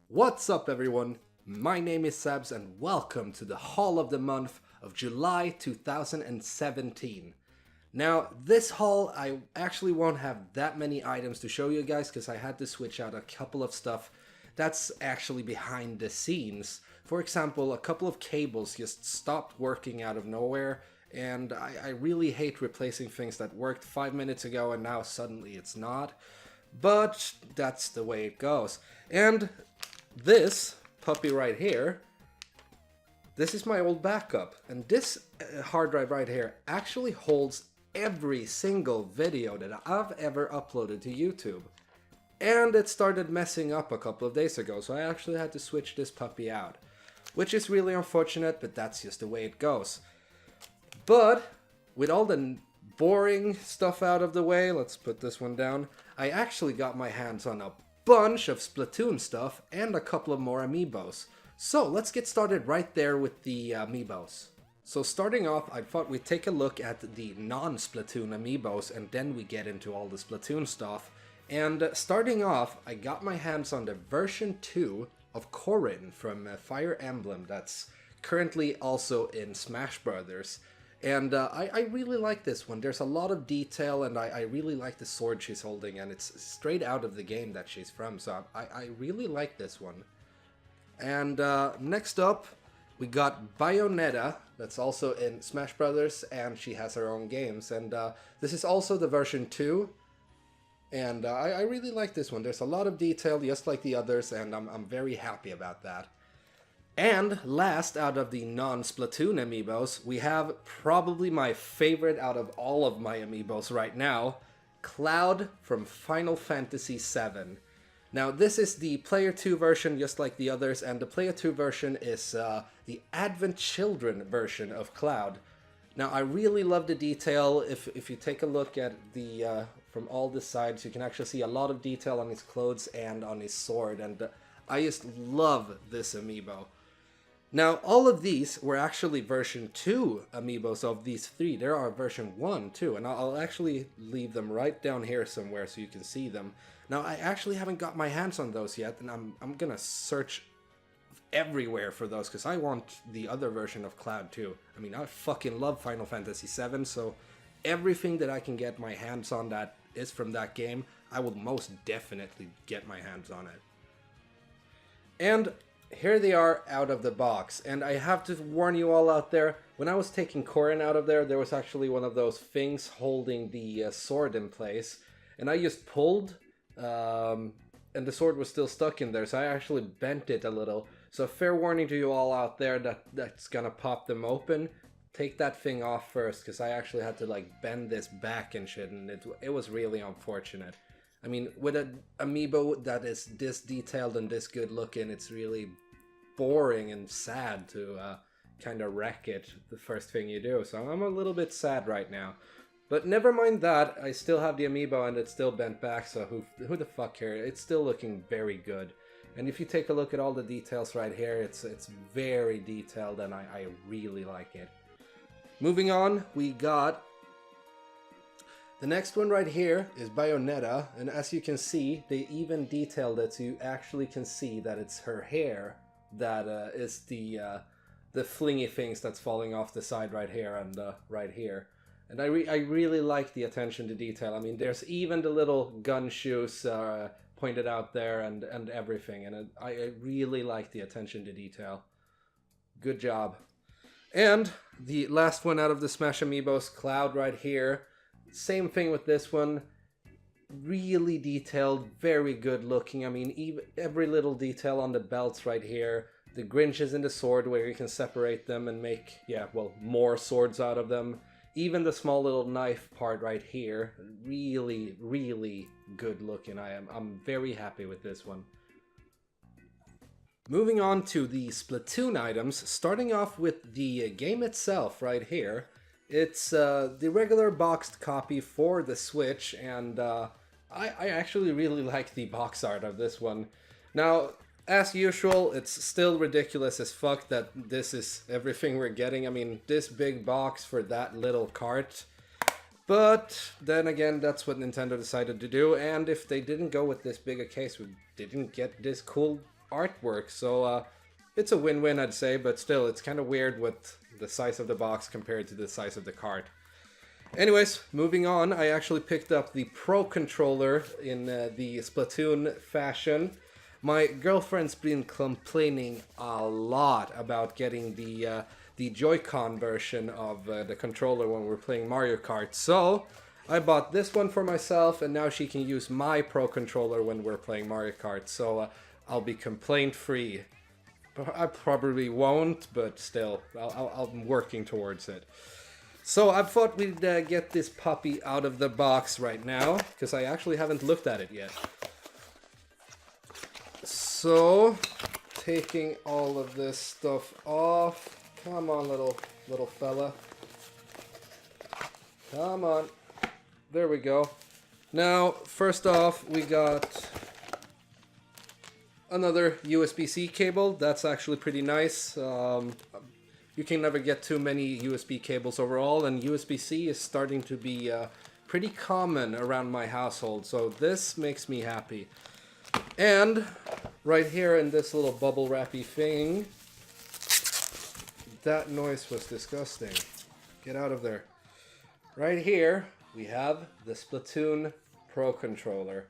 What's up everyone? My name is Itssbbz and welcome to the haul of the month of July 2017. Now this haul I actually won't have that many items to show you guys because I had to switch out a couple of stuff that's actually behind the scenes. For example, a couple of cables just stopped working out of nowhere, and I really hate replacing things that worked 5 minutes ago and now suddenly it's not. But that's the way it goes. And this puppy right here, this is my old backup. And this hard drive right here actually holds every single video that I've ever uploaded to YouTube. And it started messing up a couple of days ago, so I actually had to switch this puppy out. Which is really unfortunate, but that's just the way it goes. But with all the boring stuff out of the way, let's put this one down, I actually got my hands on a bunch of Splatoon stuff and a couple of more Amiibos. So let's get started right there with the Amiibos. So starting off, I thought we'd take a look at the non-Splatoon Amiibos and then we get into all the Splatoon stuff. And starting off, I got my hands on the version 2 of Corrin from Fire Emblem that's currently also in Smash Brothers. And I really like this one. There's a lot of detail and I really like the sword she's holding, and it's straight out of the game that she's from, so I really like this one. And next up we got Bayonetta, that's also in Smash Brothers, and she has her own games, and this is also the version 2. And I really like this one. There's a lot of detail just like the others, and I'm very happy about that. And last out of the non-Splatoon Amiibos, we have probably my favorite out of all of my Amiibos right now, Cloud from Final Fantasy VII. Now this is the Player 2 version just like the others, and the Player 2 version is the Advent Children version of Cloud. Now I really love the detail. If you take a look at the from all the sides, you can actually see a lot of detail on his clothes and on his sword, and I just love this Amiibo. Now, all of these were actually version 2 Amiibos of these three. There are version 1 too, and I'll actually leave them right down here somewhere so you can see them. Now, I actually haven't got my hands on those yet, and I'm gonna search everywhere for those, because I want the other version of Cloud too. I mean, I fucking love Final Fantasy VII, so everything that I can get my hands on that is from that game, I will most definitely get my hands on it. And here they are out of the box, and I have to warn you all out there, when I was taking Corrin out of there, there was actually one of those things holding the sword in place, and I just pulled, and the sword was still stuck in there, so I actually bent it a little. So fair warning to you all out there that's gonna pop them open, take that thing off first, because I actually had to like bend this back and shit, and it was really unfortunate. I mean, with an Amiibo that is this detailed and this good looking, it's really boring and sad to kind of wreck it the first thing you do. So I'm a little bit sad right now. But never mind that, I still have the Amiibo and it's still bent back, so who the fuck cares? It's still looking very good. And if you take a look at all the details right here, it's very detailed and I really like it. Moving on, we got the next one right here is Bayonetta, and as you can see, they even detailed it so you actually can see that it's her hair that is the flingy things that's falling off the side right here and right here. And I really like the attention to detail. I mean, there's even the little gun shoes pointed out there and everything, and I really like the attention to detail. Good job. And the last one out of the Smash Amiibos, Cloud right here. Same thing with this one, really detailed, very good looking. I mean, every little detail on the belts right here, the Grinches in the sword where you can separate them and make, yeah, well, more swords out of them. Even the small little knife part right here, really, really good looking. I'm very happy with this one. Moving on to the Splatoon items, starting off with the game itself right here. It's the regular boxed copy for the Switch, and I actually really like the box art of this one. Now, as usual, it's still ridiculous as fuck that this is everything we're getting. I mean, this big box for that little cart. But then again, that's what Nintendo decided to do, and if they didn't go with this big a case, we didn't get this cool artwork, so it's a win-win, I'd say, but still, it's kind of weird with the size of the box compared to the size of the cart. Anyways, moving on, I actually picked up the Pro Controller in the Splatoon fashion. My girlfriend's been complaining a lot about getting the Joy-Con version of the controller when we're playing Mario Kart, so I bought this one for myself, and now she can use my Pro Controller when we're playing Mario Kart, so I'll be complaint-free. I probably won't, but still, I'm working towards it. So I thought we'd get this puppy out of the box right now, because I actually haven't looked at it yet. So, taking all of this stuff off. Come on, little fella. Come on. There we go. Now, first off, we got another USB-C cable. That's actually pretty nice. You can never get too many USB cables overall, and USB-C is starting to be pretty common around my household, so this makes me happy. And right here in this little bubble wrappy thing, that noise was disgusting. Get out of there. Right here, we have the Splatoon Pro Controller.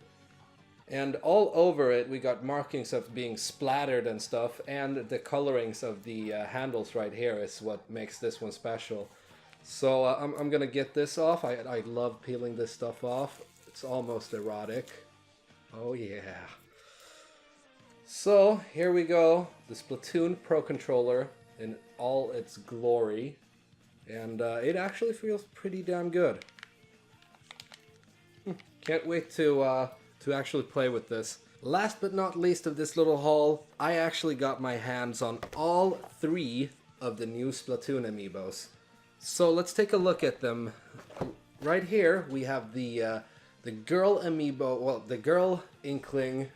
And all over it, we got markings of being splattered and stuff, and the colorings of the handles right here is what makes this one special. So I'm gonna get this off. I love peeling this stuff off. It's almost erotic. Oh yeah. So here we go, the Splatoon Pro Controller in all its glory, and it actually feels pretty damn good. Can't wait to actually play with this. Last but not least of this little haul, I actually got my hands on all 3 of the new Splatoon Amiibos. So let's take a look at them. Right here we have the girl Amiibo, well, the girl Inkling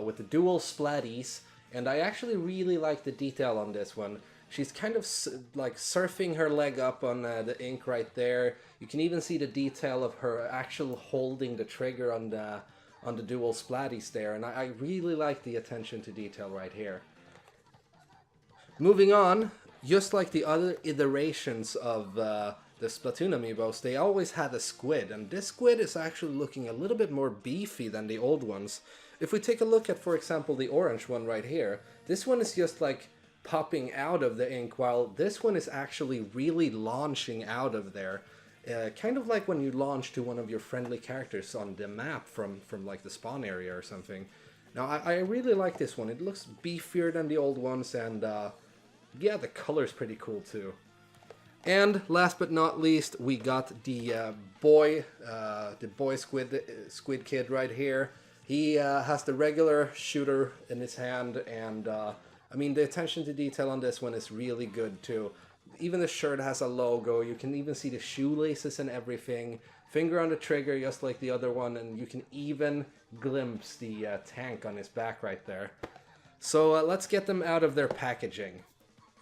with the dual splatties, and I actually really like the detail on this one. She's kind of like surfing her leg up on the ink right there. You can even see the detail of her actual holding the trigger on the dual splatties there, and I really like the attention to detail right here. Moving on, just like the other iterations of the Splatoon Amiibos, they always had a squid, and this squid is actually looking a little bit more beefy than the old ones. If we take a look at, for example, the orange one right here, this one is just like popping out of the ink, while this one is actually really launching out of there. Kind of like when you launch to one of your friendly characters on the map from like the spawn area or something. Now I really like this one. It looks beefier than the old ones, and yeah, the color's pretty cool too. And last but not least, we got the boy squid kid right here. He has the regular shooter in his hand, and I mean, the attention to detail on this one is really good too. Even the shirt has a logo. You can even see the shoelaces and everything. Finger on the trigger, just like the other one, and you can even glimpse the tank on his back right there. So let's get them out of their packaging.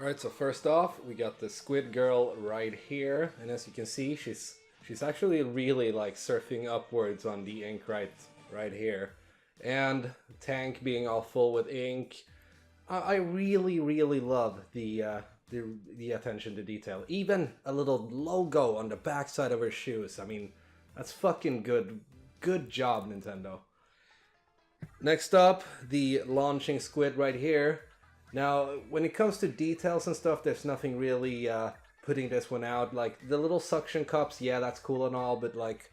Alright, so first off, we got the squid girl right here, and as you can see, she's actually really like surfing upwards on the ink right here. And tank being all full with ink. I really love the attention to detail. Even a little logo on the backside of her shoes. I mean, that's fucking good. Good job, Nintendo. Next up, the launching squid right here. Now, when it comes to details and stuff, there's nothing really putting this one out. Like, the little suction cups, yeah, that's cool and all, but like,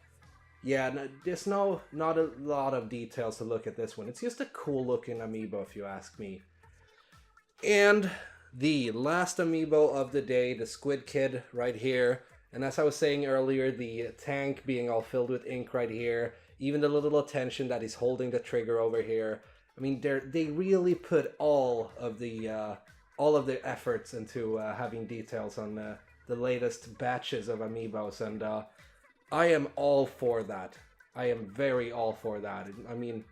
yeah, there's not a lot of details to look at this one. It's just a cool looking Amiibo, if you ask me. And the last Amiibo of the day, the Squid Kid right here. And as I was saying earlier, the tank being all filled with ink right here. Even the little attention that he's holding the trigger over here. I mean, they really put all of their efforts into having details on the latest batches of Amiibos, and I am all for that. I am very all for that. I mean,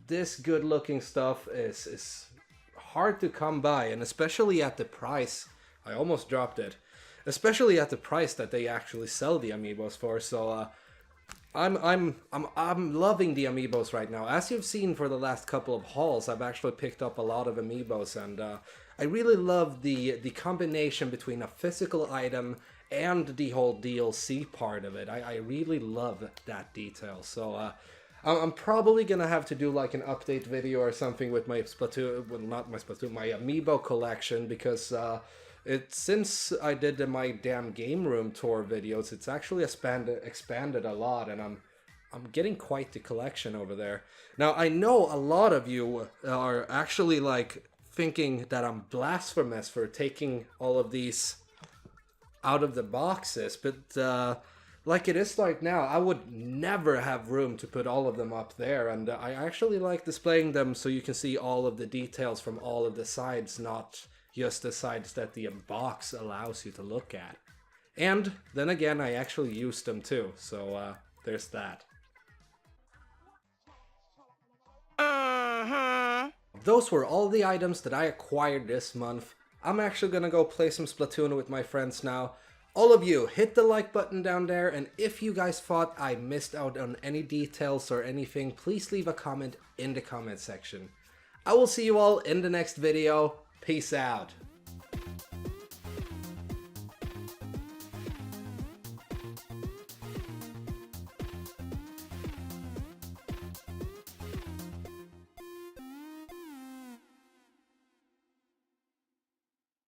this good-looking stuff is hard to come by, and especially at the price. I almost dropped it. Especially at the price that they actually sell the Amiibos for, so I'm loving the Amiibos right now. As you've seen for the last couple of hauls, I've actually picked up a lot of Amiibos, and I really love the combination between a physical item and the whole DLC part of it. I really love that detail. So I'm probably gonna have to do like an update video or something with my Splatoon, well, not my Splatoon, my Amiibo collection, because since I did my damn game room tour videos, it's actually expanded a lot, and I'm getting quite the collection over there. Now I know a lot of you are actually like thinking that I'm blasphemous for taking all of these out of the boxes, but like it is right now, I would never have room to put all of them up there, and I actually like displaying them so you can see all of the details from all of the sides, not just the sides that the box allows you to look at. And then again, I actually used them too, so there's that. Those were all the items that I acquired this month. I'm actually gonna go play some Splatoon with my friends now. All of you, hit the like button down there, and if you guys thought I missed out on any details or anything, please leave a comment in the comment section. I will see you all in the next video. Peace out.